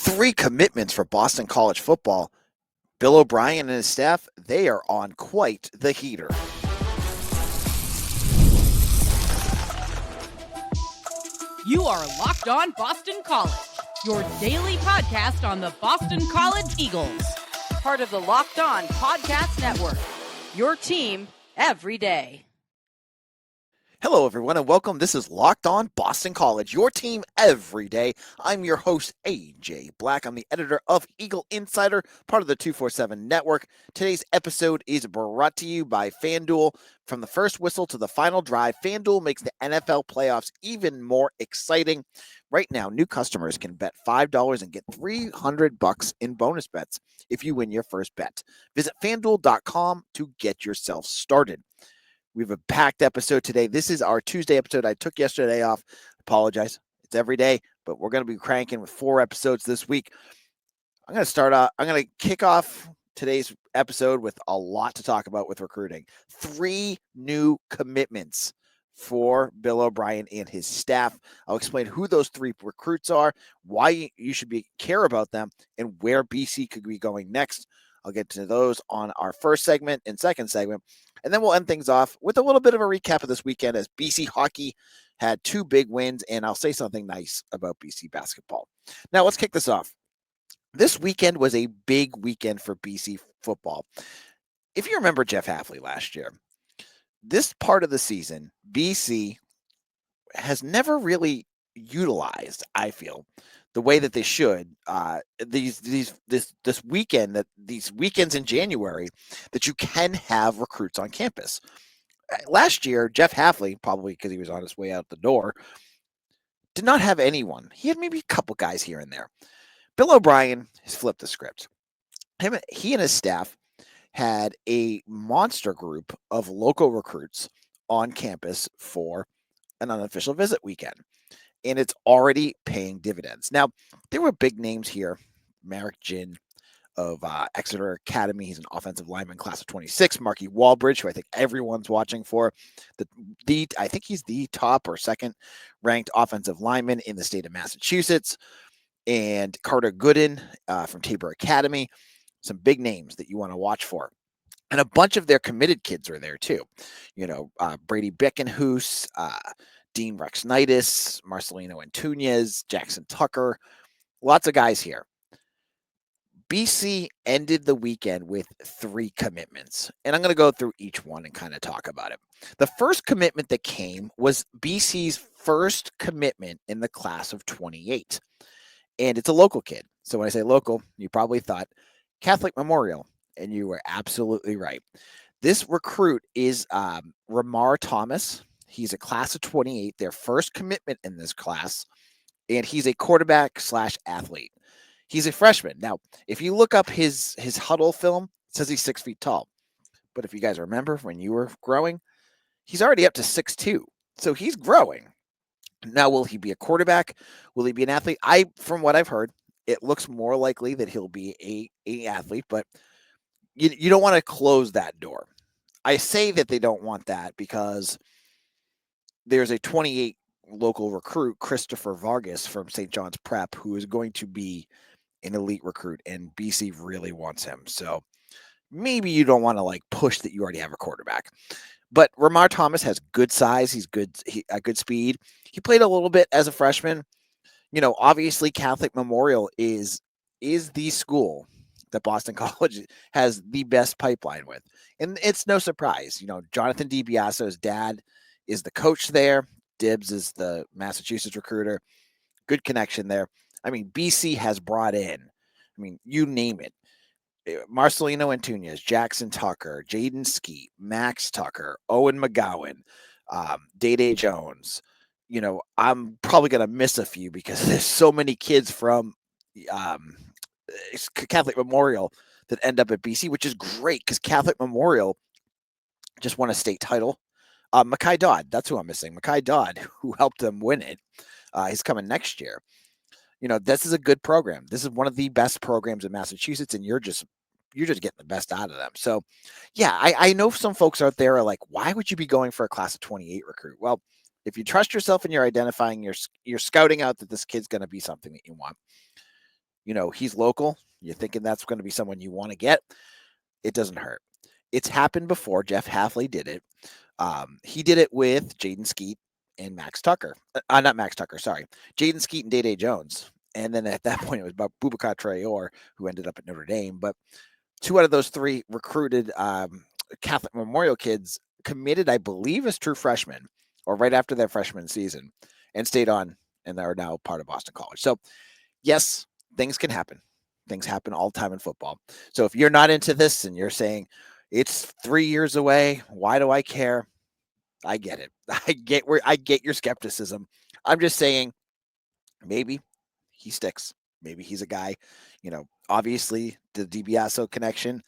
Three commitments for Boston College football. Bill O'Brien and his staff, they are on quite the heater. You are Locked On Boston College, your daily podcast on the Boston College Eagles. Part of the Locked On Podcast Network, your team every day. Hello, everyone, and welcome. This is Locked On Boston College, your team every day. I'm your host, AJ Black. I'm the editor of Eagle Insider, part of the 247 Network. Today's episode is brought to you by FanDuel. From the first whistle to the final drive, FanDuel makes the NFL playoffs even more exciting. Right now, new customers can bet $5 and get $300 in bonus bets if you win your first bet. Visit FanDuel.com to get yourself started. We have a packed episode today. This is our Tuesday episode. I took yesterday off. Apologize. It's every day, but we're going to be cranking with 4 episodes this week. I'm going to kick off today's episode with a lot to talk about with recruiting. 3 new commitments for Bill O'Brien and his staff. I'll explain who those 3 recruits are, why you should care about them, and where BC could be going next. I'll get to those on our first segment and second segment. And then we'll end things off with a little bit of a recap of this weekend as BC hockey had 2 big wins, and I'll say something nice about BC basketball. Now, let's kick this off. This weekend was a big weekend for BC football. If you remember Jeff Hafley last year, this part of the season, BC has never really utilized, I feel, the way that they should. This weekend, that these weekends in January, that you can have recruits on campus. Last year, Jeff Hafley, probably because he was on his way out the door, did not have anyone. He had maybe a couple guys here and there. Bill O'Brien has flipped the script. He and his staff had a monster group of local recruits on campus for an unofficial visit weekend. And it's already paying dividends. Now, there were big names here. Merrick Ginn of Exeter Academy. He's an offensive lineman, class of 26. Marky Walbridge, who I think everyone's watching for. I think he's the top or second ranked offensive lineman in the state of Massachusetts. And Carter Gooden from Tabor Academy. Some big names that you want to watch for. And a bunch of their committed kids are there too. Brady Bickenhoose, Dean Rexnitis, Marcelino Antunes, Jackson Tucker, lots of guys here. BC ended the weekend with 3 commitments, and I'm going to go through each one and kind of talk about it. The first commitment that came was BC's first commitment in the class of 28, and it's a local kid. So when I say local, you probably thought Catholic Memorial, and you were absolutely right. This recruit is Ramar Thomas. He's a class of 28, their first commitment in this class, and he's a quarterback/athlete. He's a freshman. Now, if you look up his huddle film, it says he's 6 feet tall. But if you guys remember when you were growing, he's already up to 6'2". So he's growing. Now, will he be a quarterback? Will he be an athlete? From what I've heard, it looks more likely that he'll be a athlete, but you don't want to close that door. I say that they don't want that because there's a 28 local recruit, Christopher Vargas from St. John's Prep, who is going to be an elite recruit, and BC really wants him. So maybe you don't want to push that you already have a quarterback. But Ramar Thomas has good size. He's good. Good speed. He played a little bit as a freshman. Obviously Catholic Memorial is the school that Boston College has the best pipeline with. And it's no surprise. Jonathan DiBiaso's dad is the coach there. Dibbs is the Massachusetts recruiter. Good connection there. BC has brought in, you name it. Marcelino Antunes, Jackson Tucker, Jaden Skeet, Max Tucker, Owen McGowan, Day Jones. I'm probably going to miss a few because there's so many kids from Catholic Memorial that end up at BC, which is great because Catholic Memorial just won a state title. Mackay Dodd, that's who I'm missing. Mackay Dodd, who helped them win it. He's coming next year. This is a good program. This is one of the best programs in Massachusetts, and you're just getting the best out of them. So, yeah, I know some folks out there are like, why would you be going for a class of 28 recruit? Well, if you trust yourself and you're identifying, you're scouting out that this kid's going to be something that you want. he's local. You're thinking that's going to be someone you want to get. It doesn't hurt. It's happened before. Jeff Halfley did it. He did it with Jaden Skeet and Max Tucker. Not Max Tucker, sorry. Jaden Skeet and Day Jones. And then at that point, it was about Boubacar Traore, who ended up at Notre Dame. But 2 out of those 3 recruited Catholic Memorial kids committed, I believe, as true freshmen or right after their freshman season and stayed on and are now part of Boston College. So, yes, things can happen. Things happen all the time in football. So if you're not into this and you're saying it's 3 years away, why do I care? I get it. I get your skepticism. I'm just saying maybe he sticks. Maybe he's a guy, obviously the DiBiase connection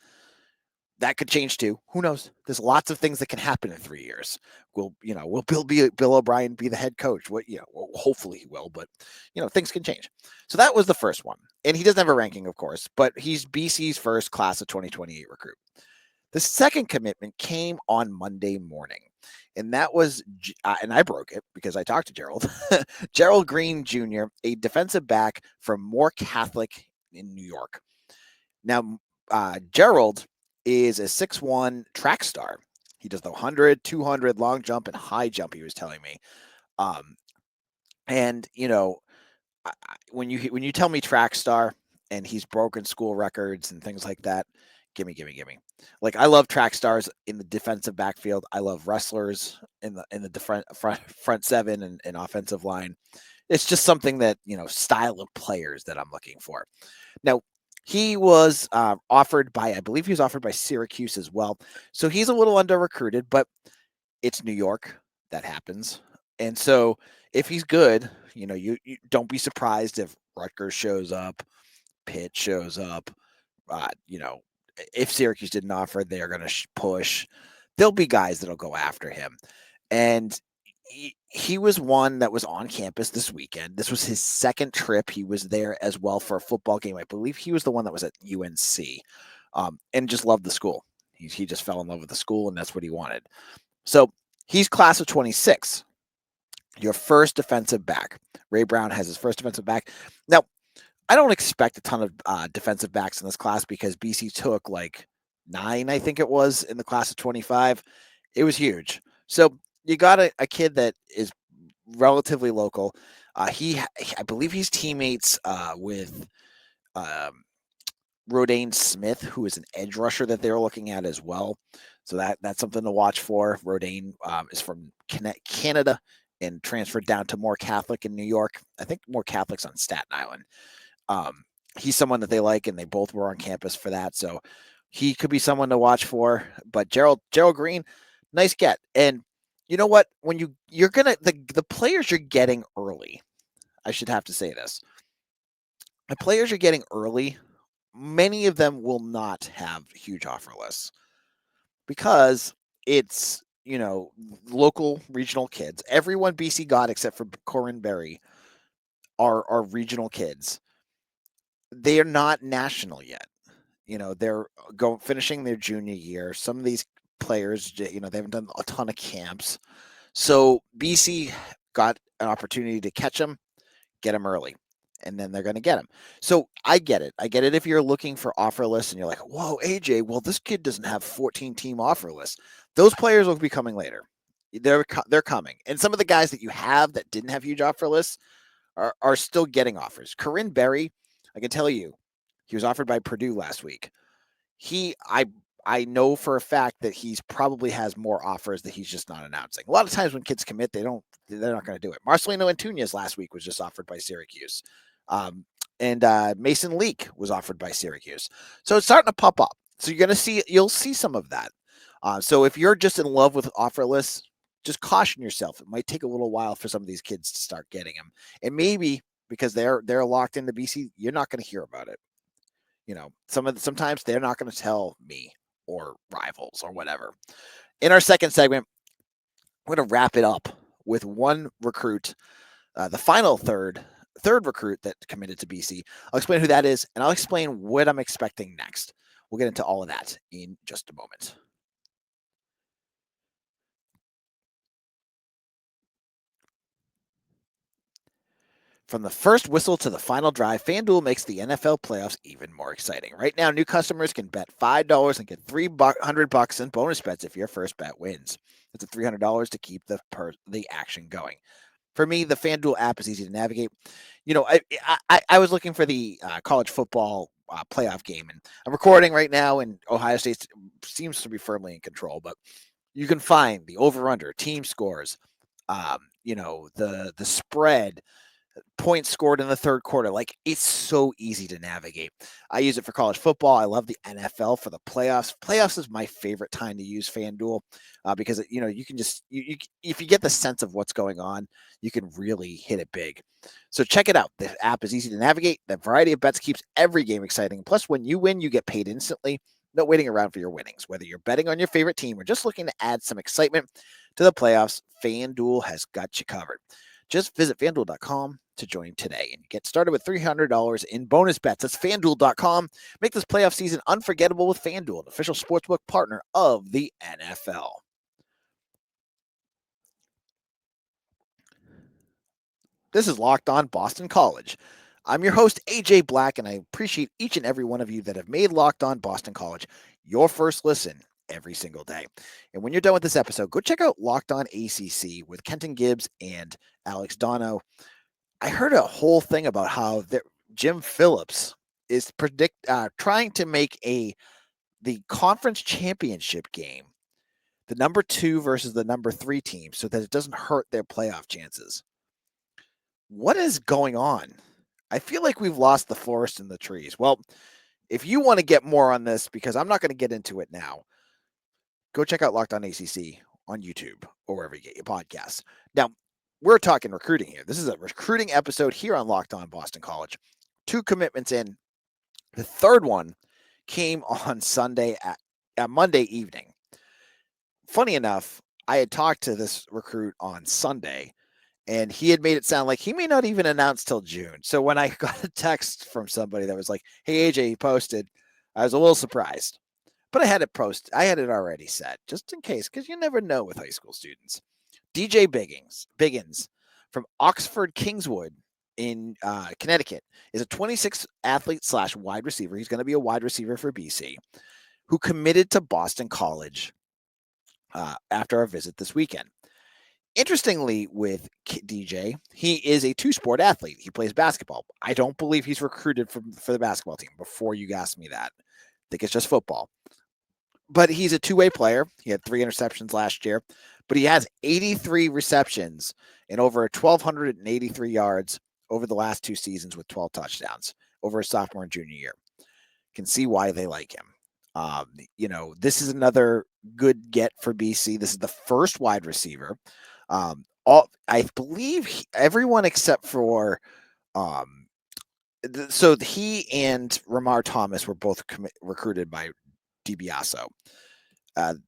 that could change too. Who knows? There's lots of things that can happen in 3 years. Will Bill O'Brien be the head coach? Hopefully he will, but things can change. So that was the first one. And he doesn't have a ranking, of course, but he's BC's first class of 2028 recruit. The second commitment came on Monday morning, and that was, and I broke it because I talked to Gerald, Gerald Green Jr., a defensive back from Moore Catholic in New York. Now, Gerald is a 6'1" track star. He does the 100, 200, long jump, and high jump, he was telling me. And, when you tell me track star and he's broken school records and things like that, gimme. Like, I love track stars in the defensive backfield. I love wrestlers in the front seven and offensive line. It's just something that, style of players that I'm looking for. Now, he was offered by, I believe he was offered by Syracuse as well. So he's a little under recruited, but it's New York. That happens. And so if he's good, you don't be surprised if Rutgers shows up, Pitt shows up, if Syracuse didn't offer, they're going to push. There'll be guys that'll go after him. And he was one that was on campus this weekend. This was his second trip. He was there as well for a football game. I believe he was the one that was at UNC and just loved the school. He just fell in love with the school, and that's what he wanted. So he's class of 26. Your first defensive back. Ray Brown has his first defensive back. Now, I don't expect a ton of defensive backs in this class because BC took like 9, I think it was, in the class of 25. It was huge. So you got a kid that is relatively local. I believe he's teammates with Rodane Smith, who is an edge rusher that they were looking at as well. So that's something to watch for. Rodane is from Canada and transferred down to Moore Catholic in New York. I think Moore Catholic's on Staten Island. He's someone that they like, and they both were on campus for that. So he could be someone to watch for. But Gerald Green, nice get. And you know what? When you're gonna the players you're getting early, I should have to say this. The players you're getting early, many of them will not have huge offer lists because it's local regional kids. Everyone BC got except for Corinne Berry are regional kids. They are not national yet. They're finishing their junior year. Some of these players, they haven't done a ton of camps. So BC got an opportunity to catch them, get them early, and then they're going to get them. So I get it. I get it if you're looking for offer lists and you're like, whoa, AJ, well, this kid doesn't have 14-team offer lists. Those players will be coming later. They're coming. And some of the guys that you have that didn't have huge offer lists are still getting offers. Corinne Berry, I can tell you, he was offered by Purdue last week. I know for a fact that he's probably has more offers that he's just not announcing. A lot of times when kids commit, they're not going to do it. Marcelino Antunes last week was just offered by Syracuse. And Mason Leak was offered by Syracuse. So it's starting to pop up. So you'll see some of that. So if you're just in love with offer lists, just caution yourself. It might take a little while for some of these kids to start getting them. And maybe because they're locked into BC, you're not going to hear about it. Sometimes they're not going to tell me or rivals or whatever. In our second segment, we're going to wrap it up with one recruit, the final third recruit that committed to BC. I'll explain who that is, and I'll explain what I'm expecting next. We'll get into all of that in just a moment. From the first whistle to the final drive, FanDuel makes the NFL playoffs even more exciting. Right now, new customers can bet $5 and get $300 in bonus bets if your first bet wins. It's a $300 to keep the action going. For me, the FanDuel app is easy to navigate. I was looking for the college football playoff game, and I'm recording right now, and Ohio State seems to be firmly in control. But you can find the over/under, team scores, the spread, points scored in the third quarter. Like, it's so easy to navigate. I use it for college football. I love the NFL for the playoffs. Playoffs is my favorite time to use FanDuel because you can just if you get the sense of what's going on, you can really hit it big. So check it out. The app is easy to navigate. The variety of bets keeps every game exciting. Plus, when you win, you get paid instantly. No waiting around for your winnings. Whether you're betting on your favorite team or just looking to add some excitement to the playoffs, FanDuel has got you covered. Just visit FanDuel.com to join today and get started with $300 in bonus bets. That's FanDuel.com. Make this playoff season unforgettable with FanDuel, an official sportsbook partner of the NFL. This is Locked On Boston College. I'm your host, AJ Black, and I appreciate each and every one of you that have made Locked On Boston College your first listen every single day. And when you're done with this episode, go check out Locked On ACC with Kenton Gibbs and Alex Dono. I heard a whole thing about how Jim Phillips is trying to make the conference championship game the number 2 versus the number 3 team so that it doesn't hurt their playoff chances. What is going on? I feel like we've lost the forest and the trees. Well, if you want to get more on this, because I'm not going to get into it now, go check out Locked On ACC on YouTube or wherever you get your podcasts. Now, we're talking recruiting here. This is a recruiting episode here on Locked On Boston College. 2 commitments in. The third one came on Monday evening. Funny enough, I had talked to this recruit on Sunday, and he had made it sound like he may not even announce till June. So when I got a text from somebody that was like, "Hey, AJ, he posted," I was a little surprised. But I had it already set, just in case, because you never know with high school students. DJ Biggins from Oxford Kingswood in Connecticut is a 26 athlete / wide receiver. He's going to be a wide receiver for BC, who committed to Boston College after our visit this weekend. Interestingly, with DJ, he is a 2-sport athlete. He plays basketball. I don't believe he's recruited for the basketball team. Before you ask me that, I think it's just football. But he's a 2-way player. He had 3 interceptions last year, but he has 83 receptions and over 1,283 yards over the last 2 seasons with 12 touchdowns over his sophomore and junior year. Can see why they like him. This is another good get for BC. This is the first wide receiver. I believe everyone except for so he and Ramar Thomas were both recruited by DiBiaso.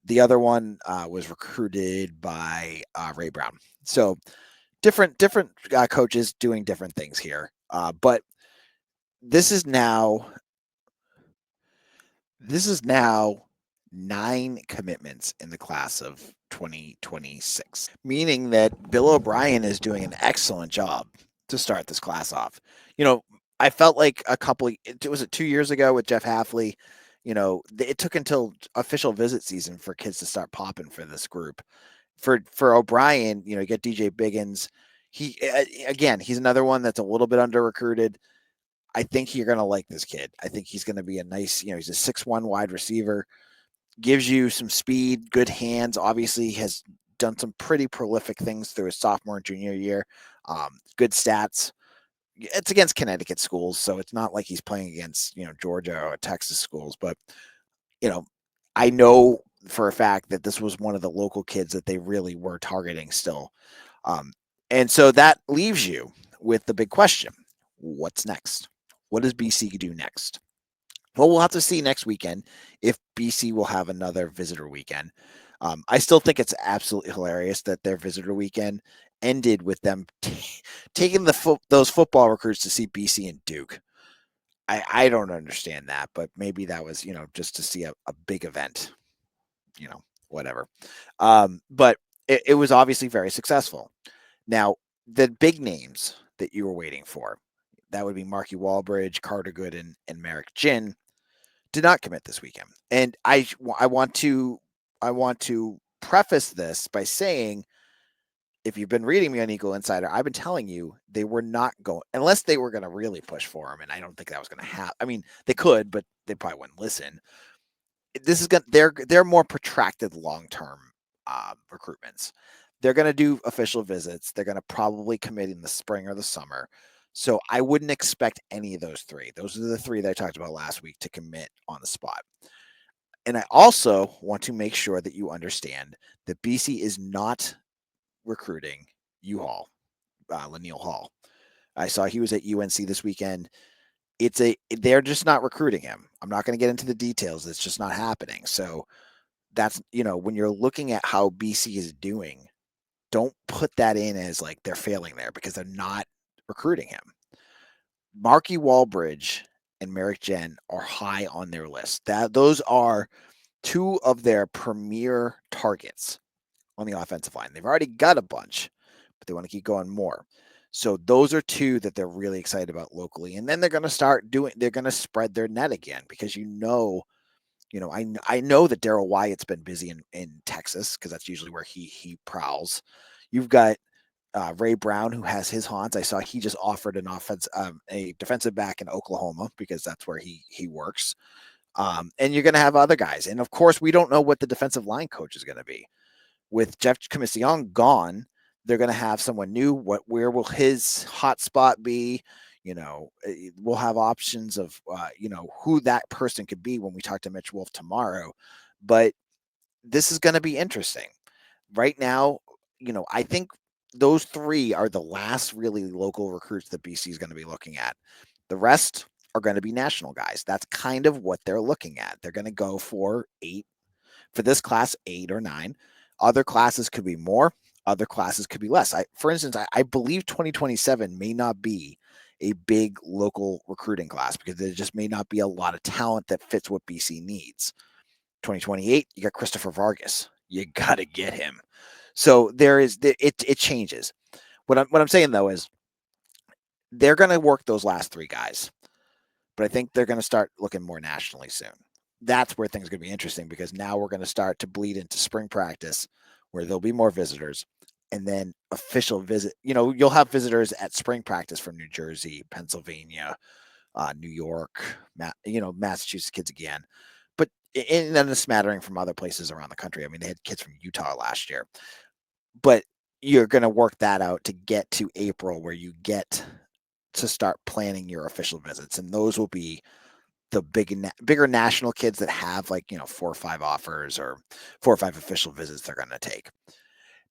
The other one was recruited by Ray Brown. So different coaches doing different things here. But this is now 9 commitments in the class of 2026, meaning that Bill O'Brien is doing an excellent job to start this class off. I felt like was it 2 years ago with Jeff Hafley? It took until official visit season for kids to start popping for this group. For O'Brien, you get DJ Biggins. He's another one that's a little bit under recruited. I think you're going to like this kid. I think he's going to be a nice, he's a 6'1" wide receiver, gives you some speed, good hands. Obviously has done some pretty prolific things through his sophomore and junior year. Good stats. It's against Connecticut schools, so it's not like he's playing against, Georgia or Texas schools. But, I know for a fact that this was one of the local kids that they really were targeting still. And so that leaves you with the big question. What's next? What does BC do next? Well, we'll have to see next weekend if BC will have another visitor weekend. I still think it's absolutely hilarious that their visitor weekend ended with them taking those football recruits to see BC and Duke. I don't understand that, but maybe that was, just to see a big event, whatever. But it was obviously very successful. Now, the big names that you were waiting for. That would be Marky Walbridge, Carter Good, and Merrick Ginn did not commit this weekend. And I want to preface this by saying, if you've been reading me on Eagle Insider, I've been telling you they were not going, unless they were going to really push for him, and I don't think that was going to happen. I mean, they could, but they probably wouldn't listen. This is going they're more protracted long-term recruitments. They're going to do official visits. They're going to probably commit in the spring or the summer. So I wouldn't expect any of those three. Those are the three that I talked about last week to commit on the spot. And I also want to make sure that you understand that BC is not recruiting U-Hall, Laniel Hall. I saw he was at UNC this weekend. They're just not recruiting him. I'm not going to get into the details. It's just not happening. So that's, when you're looking at how BC is doing, don't put that in as like they're failing there, because they're not recruiting him. Marky Walbridge and Merrick Ginn are high on their list. Those are two of their premier targets on the offensive line. They've already got a bunch, but they want to keep going more. So those are two that they're really excited about locally. And then they're going to they're going to spread their net again, because I know that Daryl Wyatt's been busy in Texas, because that's usually where he prowls. You've got Ray Brown, who has his haunts. I saw he just offered a defensive back in Oklahoma, because that's where he works. And you're going to have other guys. And of course, we don't know what the defensive line coach is going to be. With Jeff Commission gone, they're going to have someone new. Where will his hot spot be? We'll have options of, who that person could be when we talk to Mitch Wolf tomorrow. But this is going to be interesting. Right now, I think those three are the last really local recruits that BC is going to be looking at. The rest are going to be national guys. That's kind of what they're looking at. They're going to go for this class, 8 or 9. Other classes could be more. Other classes could be less. For instance, I believe 2027 may not be a big local recruiting class, because there just may not be a lot of talent that fits what BC needs. 2028, you got Christopher Vargas. You got to get him. So it changes. What I'm saying though is they're going to work those last 3 guys, but I think they're going to start looking more nationally soon. That's where things are going to be interesting, because now we're going to start to bleed into spring practice, where there'll be more visitors, and then official visit. You'll have visitors at spring practice from New Jersey, Pennsylvania, New York, Massachusetts kids again, but and then a smattering from other places around the country. I mean, they had kids from Utah last year, but you're going to work that out to get to April, where you get to start planning your official visits, and those will be the bigger national kids that have 4 or 5 offers or 4 or 5 official visits they're going to take.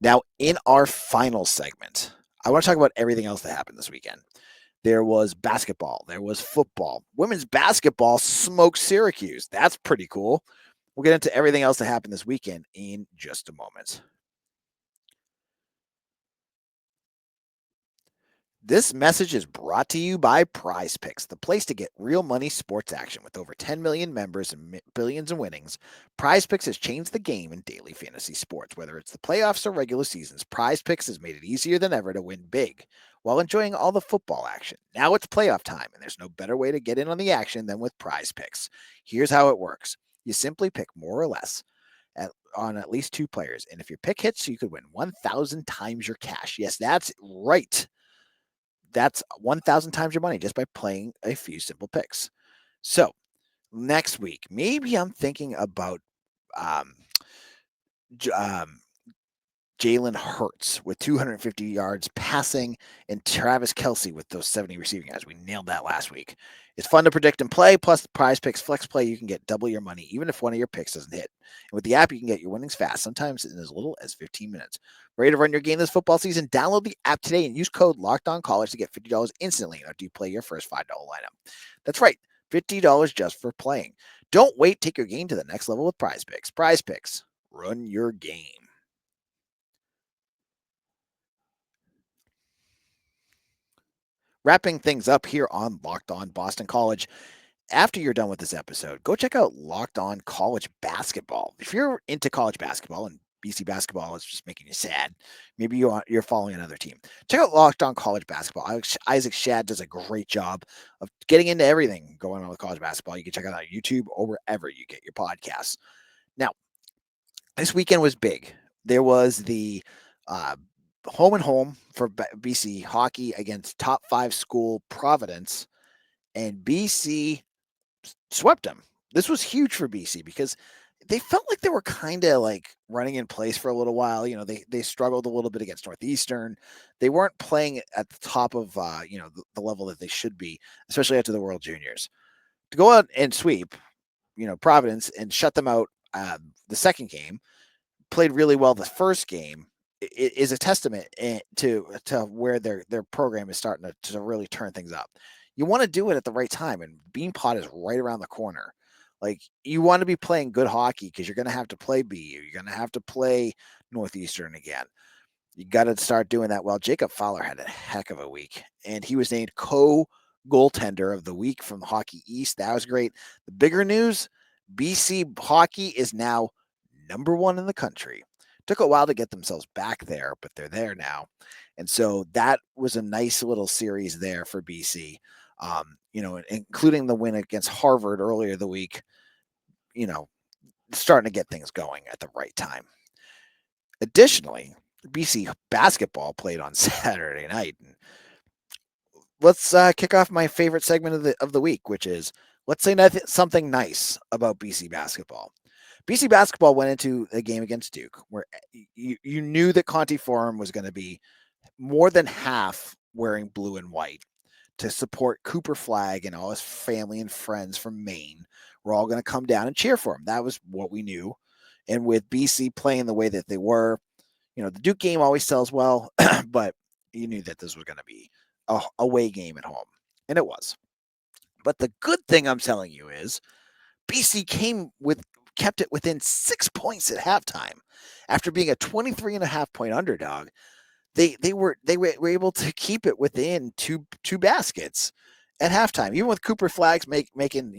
Now, in our final segment, I want to talk about everything else that happened this weekend. There was basketball. There was football. Women's basketball smoked Syracuse. That's pretty cool. We'll get into everything else that happened this weekend in just a moment. This message is brought to you by Prizepicks, the place to get real money sports action. With over 10 million members and billions in winnings, Prizepicks has changed the game in daily fantasy sports. Whether it's the playoffs or regular seasons, Prizepicks has made it easier than ever to win big while enjoying all the football action. Now it's playoff time, and there's no better way to get in on the action than with Prizepicks. Here's how it works. You simply pick more or less on at least 2 players, and if your pick hits, you could win 1,000 times your cash. Yes, that's right. That's 1,000 times your money just by playing a few simple picks. So next week, maybe I'm thinking about Jalen Hurts with 250 yards passing, and Travis Kelce with those 70 receiving yards. We nailed that last week. It's fun to predict and play. Plus, the Prizepicks Flex Play, you can get double your money, even if one of your picks doesn't hit. And with the app, you can get your winnings fast, sometimes in as little as 15 minutes. Ready to run your game this football season? Download the app today and use code LOCKEDONCollege to get $50 instantly after you play your first $5 lineup. That's right, $50 just for playing. Don't wait. Take your game to the next level with Prizepicks. Prizepicks, run your game. Wrapping things up here on Locked On Boston College. After you're done with this episode, go check out Locked On College Basketball. If you're into college basketball, and BC basketball is just making you sad. Maybe you're following another team. Check out Locked On College Basketball. Isaac Shad does a great job of getting into everything going on with college basketball. You can check it out on YouTube or wherever you get your podcasts. Now, this weekend was big. There was the home and home for BC hockey against top 5 school Providence, and BC swept them. This was huge for BC because they felt like they were kind of like running in place for a little while. You know, they struggled a little bit against Northeastern. They weren't playing at the top of the level that they should be, especially after the World Juniors. To go out and sweep, Providence and shut them out the second game, played really well the first game, is a testament to where their program is starting to really turn things up. You want to do it at the right time, and Bean Pot is right around the corner. Like, you want to be playing good hockey because you're going to have to play BU. You're going to have to play Northeastern again. You got to start doing that well. Jacob Fowler had a heck of a week, and he was named co-goaltender of the week from the Hockey East. That was great. The bigger news, BC hockey is now number 1 in the country. Took a while to get themselves back there, but they're there now. And so that was a nice little series there for BC, including the win against Harvard earlier the week, starting to get things going at the right time. Additionally, BC basketball played on Saturday night. And let's kick off my favorite segment of the week, which is let's say something nice about BC basketball. BC basketball went into a game against Duke where you knew that Conti Forum was going to be more than half wearing blue and white to support Cooper Flagg and all his family and friends from Maine. We're all going to come down and cheer for him. That was what we knew. And with BC playing the way that they were, the Duke game always sells well, but you knew that this was going to be a away game at home. And it was. But the good thing I'm telling you is BC kept it within 6 points at halftime. After being a 23.5-point underdog, they were able to keep it within two baskets at halftime. Even with Cooper Flagg making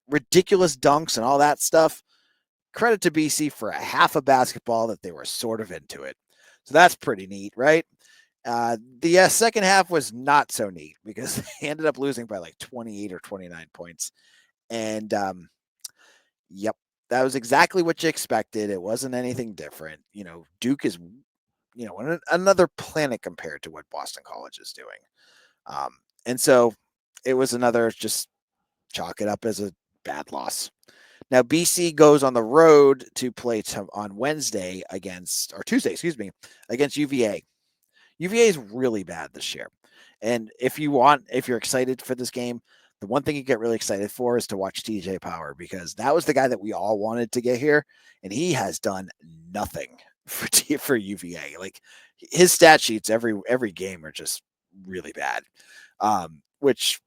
ridiculous dunks and all that stuff. Credit to BC for a half of basketball that they were sort of into it. So that's pretty neat, right? The second half was not so neat because they ended up losing by like 28 or 29 points. And yep, that was exactly what you expected. It wasn't anything different. Duke is, another planet compared to what Boston College is doing. And so it was another, just chalk it up as a bad loss. Now, BC goes on the road to play on Tuesday, against UVA. UVA is really bad this year. And if you're excited for this game, the one thing you get really excited for is to watch TJ Power, because that was the guy that we all wanted to get here, and he has done nothing for UVA. Like, his stat sheets every game are just really bad, which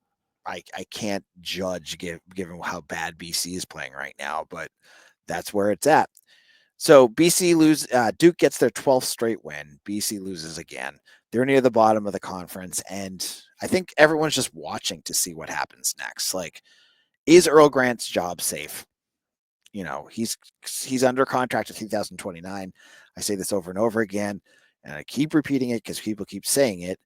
I can't judge given how bad BC is playing right now, but that's where it's at. So BC Duke gets their 12th straight win. BC loses again. They're near the bottom of the conference, and I think everyone's just watching to see what happens next. Like, is Earl Grant's job safe? He's under contract to 2029. I say this over and over again, and I keep repeating it because people keep saying it.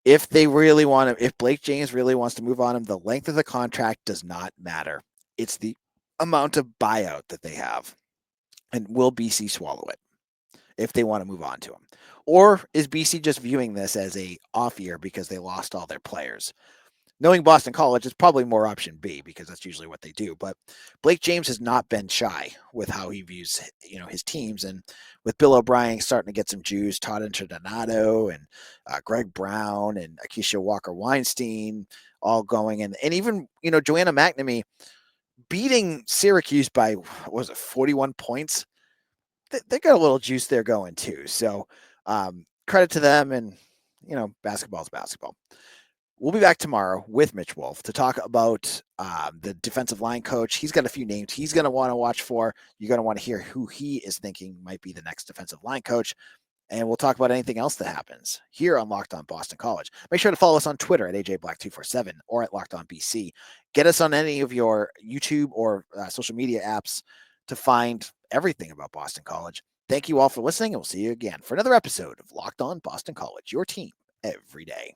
If Blake James really wants to move on him, the length of the contract does not matter. It's the amount of buyout that they have. And will BC swallow it if they want to move on to him? Or is BC just viewing this as a off year because they lost all their players? Knowing Boston College, it's probably more option B because that's usually what they do. But Blake James has not been shy with how he views, his teams. And with Bill O'Brien starting to get some juice, Todd Interdonato and Greg Brown and Akeisha Walker-Weinstein all going. And even, Joanna McNamee beating Syracuse by, 41 points. They got a little juice there going too. So credit to them. And, basketball's basketball. We'll be back tomorrow with Mitch Wolf to talk about the defensive line coach. He's got a few names he's going to want to watch for. You're going to want to hear who he is thinking might be the next defensive line coach. And we'll talk about anything else that happens here on Locked On Boston College. Make sure to follow us on Twitter at AJBlack247 or at Locked On BC. Get us on any of your YouTube or social media apps to find everything about Boston College. Thank you all for listening, and we'll see you again for another episode of Locked On Boston College, your team every day.